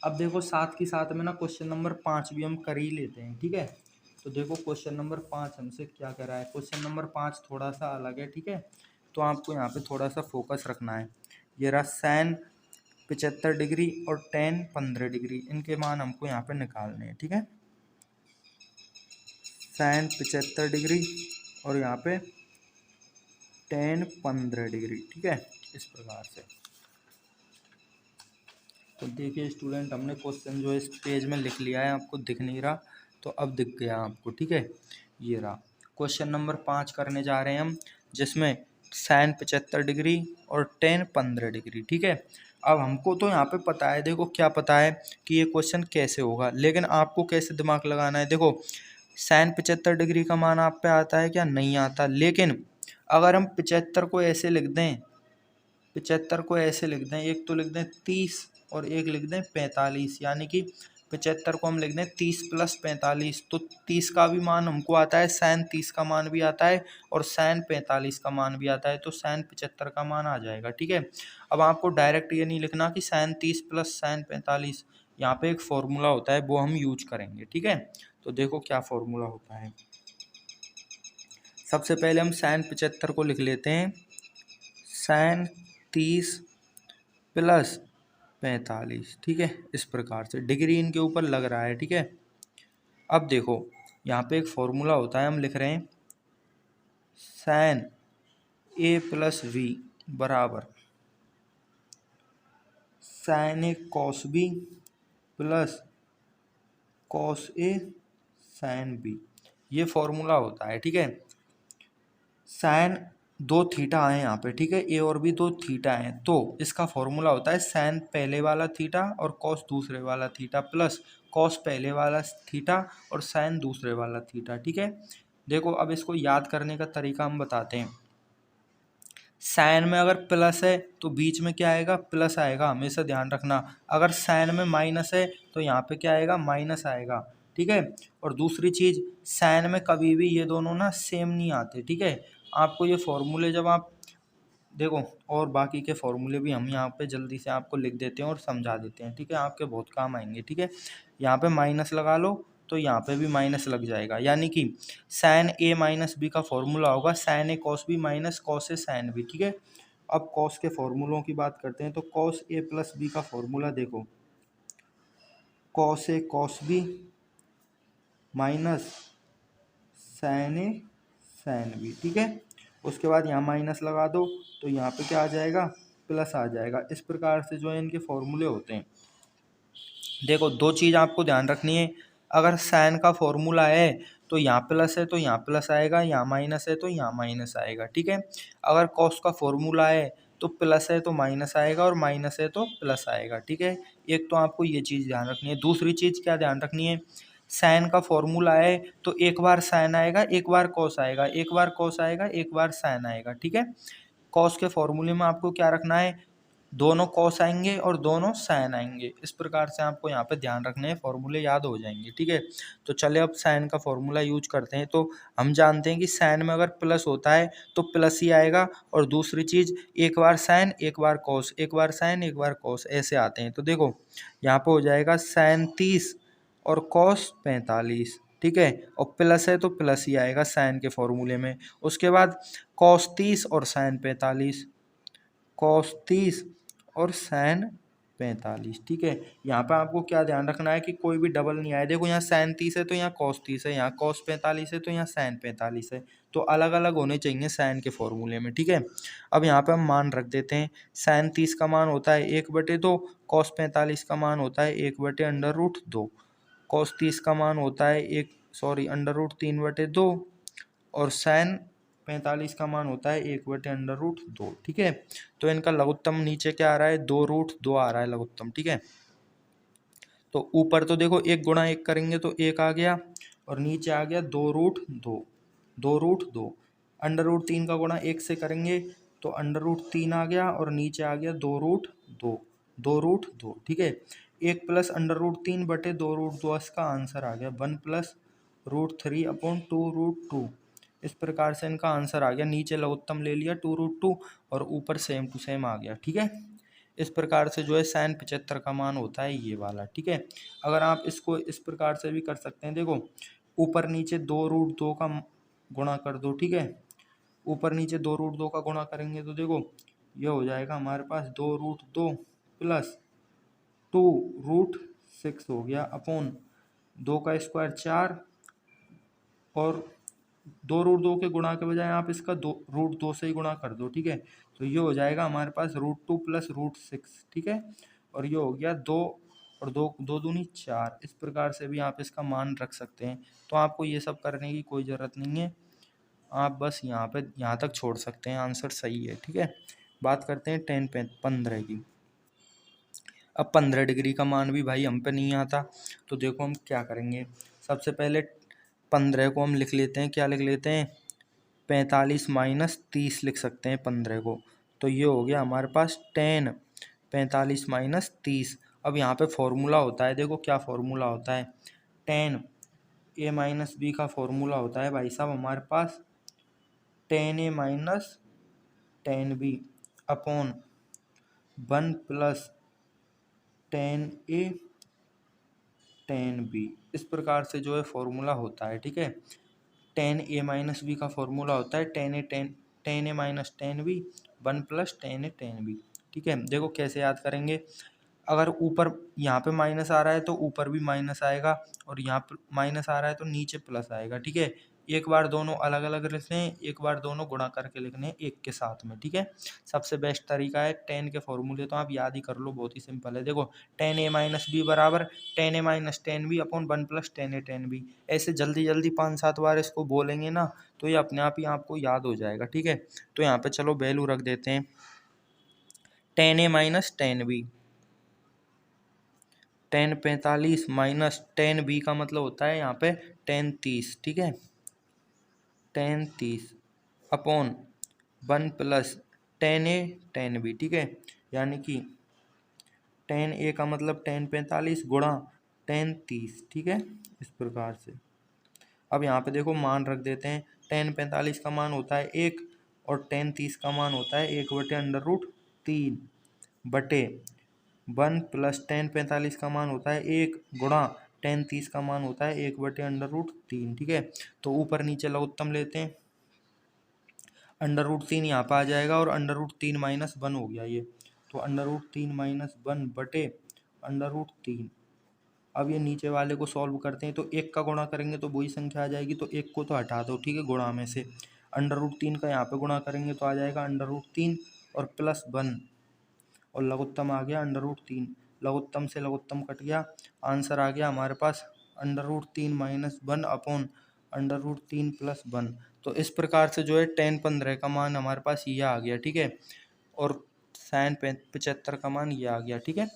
अब देखो साथ के साथ में ना क्वेश्चन नंबर 5 भी हम कर ही लेते हैं, ठीक है। तो देखो क्वेश्चन नंबर 5 हमसे क्या कह रहा है। क्वेश्चन नंबर 5 थोड़ा सा अलग है, ठीक है। तो आपको यहाँ पे थोड़ा सा फोकस रखना है। ये रहा साइन 75 डिग्री और टेन 15 डिग्री, इनके मान हमको यहाँ पे निकालने हैं, ठीक है। साइन 75 डिग्री और यहाँ पे टेन 15 डिग्री, ठीक है, इस प्रकार से। तो देखिए स्टूडेंट, हमने क्वेश्चन जो है इस पेज में लिख लिया है, आपको दिख नहीं रहा तो अब दिख गया आपको, ठीक है। ये रहा क्वेश्चन नंबर 5 करने जा रहे हैं हम, जिसमें साइन 75 डिग्री और टेन 15 डिग्री, ठीक है। अब हमको तो यहाँ पे पता है, देखो क्या पता है कि ये क्वेश्चन कैसे होगा, लेकिन आपको कैसे दिमाग लगाना है। देखो साइन 75 डिग्री का मान आप पे आता है क्या, नहीं आता। लेकिन अगर हम 75 को ऐसे लिख दें, 75 को ऐसे लिख दें, एक तो लिख दें 30 और एक लिख दें 45, यानी कि 75 को हम लिख दें 30 प्लस 45, तो 30 का भी मान हमको आता है, साइन 30 का मान भी आता है और साइन 45 का मान भी आता है, तो साइन 75 का मान आ जाएगा, ठीक है। अब आपको डायरेक्ट ये नहीं लिखना कि साइन 30 प्लस साइन 45, यहाँ पे एक फॉर्मूला होता है वो हम यूज करेंगे, ठीक है। तो देखो क्या फॉर्मूला होता है। सबसे पहले हम साइन 75 को लिख लेते हैं, साइन 30 प्लस 45, ठीक है, इस प्रकार से। डिग्री इनके ऊपर लग रहा है, ठीक है। अब देखो यहाँ पे एक फॉर्मूला होता है, हम लिख रहे हैं साइन ए प्लस वी बराबर sign A cos B plus cos A sine B, ये फॉर्मूला होता है, ठीक है। साइन दो थीटा है यहाँ पे, ठीक है, ए और बी दो थीटा हैं, तो इसका फॉर्मूला होता है साइन पहले वाला थीटा और कॉस दूसरे वाला थीटा प्लस कॉस पहले वाला थीटा और साइन दूसरे वाला थीटा, ठीक है। देखो अब इसको याद करने का तरीका हम बताते हैं। साइन में अगर प्लस है तो बीच में क्या आएगा, प्लस आएगा, हमेशा ध्यान रखना। अगर साइन में माइनस है तो यहाँ पे क्या आएगा, माइनस आएगा, ठीक है। और दूसरी चीज, साइन में कभी भी ये दोनों ना सेम नहीं आते, ठीक है। आपको ये फॉर्मूले जब आप देखो, और बाकी के फॉर्मूले भी हम यहाँ पे जल्दी से आपको लिख देते हैं और समझा देते हैं, ठीक है, आपके बहुत काम आएंगे, ठीक है। यहाँ पे माइनस लगा लो तो यहाँ पे भी माइनस लग जाएगा, यानी कि साइन ए माइनस बी का फॉर्मूला होगा sign A cos B minus cos A sine B, ठीक है। अब कॉस के फॉर्मूलों की बात करते हैं, तो कॉस ए प्लस बी का फॉर्मूला देखो, cos A cos B minus sign A sine B, ठीक है। उसके बाद यहाँ माइनस लगा दो तो यहाँ पे क्या आ जाएगा, प्लस आ जाएगा। इस प्रकार से जो है इनके फॉर्मूले होते हैं। देखो दो चीज़ आपको ध्यान रखनी है, अगर साइन का फॉर्मूला है तो यहाँ प्लस है तो यहाँ प्लस आएगा, यहाँ माइनस है तो यहाँ माइनस आएगा, ठीक है। अगर कॉस का फॉर्मूला है तो प्लस है तो माइनस आएगा और माइनस है तो प्लस आएगा, ठीक है। एक तो आपको ये चीज़ ध्यान रखनी है। दूसरी चीज़ क्या ध्यान रखनी है, साइन का फॉर्मूला है तो एक बार साइन आएगा, एक बार कॉस आएगा, एक बार कॉस आएगा, एक बार साइन आएगा, ठीक है। कॉस के फॉर्मूले में आपको क्या रखना है, दोनों कॉस आएंगे और दोनों साइन आएंगे, इस प्रकार से आपको यहाँ पे ध्यान रखने हैं, फॉर्मूले याद हो जाएंगे, ठीक है। तो चले अब साइन का फॉर्मूला यूज करते हैं। तो हम जानते हैं कि साइन में अगर प्लस होता है तो प्लस ही आएगा, और दूसरी चीज़, एक बार साइन एक बार कॉस, एक बार साइन एक बार कॉस, ऐसे आते हैं। तो देखो यहाँ पे हो जाएगा साइन 30 और कॉस 45, ठीक है, और प्लस है तो प्लस ही आएगा साइन के फॉर्मूले में। उसके बाद कॉस 30 और साइन 45, कॉस 30 और साइन 45, ठीक है। यहाँ पे आपको क्या ध्यान रखना है कि कोई भी डबल नहीं आए। देखो यहाँ साइन 30 है तो यहाँ कॉस 30 है, यहाँ कॉस 45 है तो यहाँ साइन 45 है, तो अलग अलग होने चाहिए साइन के फॉर्मूले में, ठीक है। अब यहाँ पे हम मान रख देते हैं, साइन 30 का मान होता है 1/2, कॉस 45 का मान होता है 1/√2, कॉस 30 का मान होता है √3/2 और साइन 45 का मान होता है 1/√2, ठीक है। तो इनका लघुत्तम नीचे क्या आ रहा है, 2√2 आ रहा है लघुत्तम, ठीक है। तो ऊपर तो देखो 1 गुणा 1 करेंगे तो 1 आ गया, और नीचे आ गया 2√2, 2√2। √3 का गुणा 1 से करेंगे तो √3 आ गया, और नीचे आ गया 2√2, 2√2, ठीक है। 1 प्लस √3/2√2, इसका आंसर आ गया 1 प्लस √3/2√2। इस प्रकार से इनका आंसर आ गया। नीचे लघुत्तम ले लिया 2√2 और ऊपर सेम टू सेम आ गया, ठीक है। इस प्रकार से जो है sin 75 का मान होता है ये वाला, ठीक है। अगर आप इसको इस प्रकार से भी कर सकते हैं, देखो ऊपर नीचे 2√2 का गुणा कर दो, ठीक है। ऊपर नीचे 2√2 का गुणा करेंगे तो देखो ये हो जाएगा हमारे पास 2√2 प्लस 2√6 हो गया अपॉन 2 का स्क्वायर 4, और 2√2 के गुणा के बजाय आप इसका 2√2 से ही गुणा कर दो, ठीक है। तो ये हो जाएगा हमारे पास √2 प्लस √6, ठीक है। और ये हो गया 2 और 2 2 दूनी 4। इस प्रकार से भी आप इसका मान रख सकते हैं। तो आपको ये सब करने की कोई ज़रूरत नहीं है, आप बस यहाँ तक छोड़ सकते हैं, आंसर सही है, ठीक है। बात करते हैं tan 15 की। अब 15 डिग्री का मान भी भाई हम पे नहीं आता, तो देखो हम क्या करेंगे। सबसे पहले 15 को हम लिख लेते हैं, क्या लिख लेते हैं, 45 माइनस 30 लिख सकते हैं 15 को। तो ये हो गया हमारे पास tan 45 माइनस 30। अब यहाँ पे फॉर्मूला होता है, देखो क्या फॉर्मूला होता है, tan a माइनस बी का फॉर्मूला होता है भाई साहब हमारे पास tan a minus tan b upon 1 plus tan a tan b। इस प्रकार से जो है फॉर्मूला होता है, ठीक है। tan a माइनस बी का फॉर्मूला होता है tan a minus tan b 1 plus tan a tan b, ठीक है। देखो कैसे याद करेंगे, अगर ऊपर यहाँ पे माइनस आ रहा है तो ऊपर भी माइनस आएगा, और यहाँ पर माइनस आ रहा है तो नीचे प्लस आएगा, ठीक है। एक बार दोनों अलग अलग लिखने हैं, एक बार दोनों गुणा करके लिखने हैं एक के साथ में, ठीक है। सबसे बेस्ट तरीका है tan के फॉर्मूले तो आप याद ही कर लो, बहुत ही सिंपल है। देखो tan a माइनस बी बराबर tan a minus tan b upon 1 plus tan a tan b। ऐसे जल्दी जल्दी 5-7 बार इसको बोलेंगे ना तो ये अपने आप ही आपको याद हो जाएगा, ठीक है। तो यहाँ पे चलो वैल्यू रख देते हैं, tan a minus tan b, tan 45 minus tan b का मतलब होता है यहाँ पे tan 30, ठीक है। tan 30 upon 1 plus tan a tan b, ठीक है। यानी कि tan a का मतलब tan 45 गुणा tan 30, ठीक है। इस प्रकार से अब यहाँ पे देखो मान रख देते हैं, tan 45 का मान होता है 1 और tan 30 का मान होता है 1/√3 बटे 1 प्लस tan 45 का मान होता है 1 गुणा tan 30 का मान होता है 1/√3, ठीक है। तो ऊपर नीचे लघुत्तम लेते हैं, √3 यहाँ पर आ जाएगा और √3 माइनस 1 हो गया ये, तो √3 माइनस 1 बटे √3। अब ये नीचे वाले को सॉल्व करते हैं, तो 1 का गुणा करेंगे तो वही संख्या आ जाएगी, तो 1 को तो हटा दो, ठीक है, गुणा में से। √3 का यहाँ पे गुणा करेंगे तो आ जाएगा √3 और प्लस 1, और लघुत्तम आ गया √3। लघुत्तम से लघुत्तम कट गया, आंसर आ गया हमारे पास √3 माइनस 1 अपॉन √3 प्लस 1। तो इस प्रकार से जो है tan 15 का मान हमारे पास ये आ गया, ठीक है, और sin 75 का मान ये आ गया, ठीक है।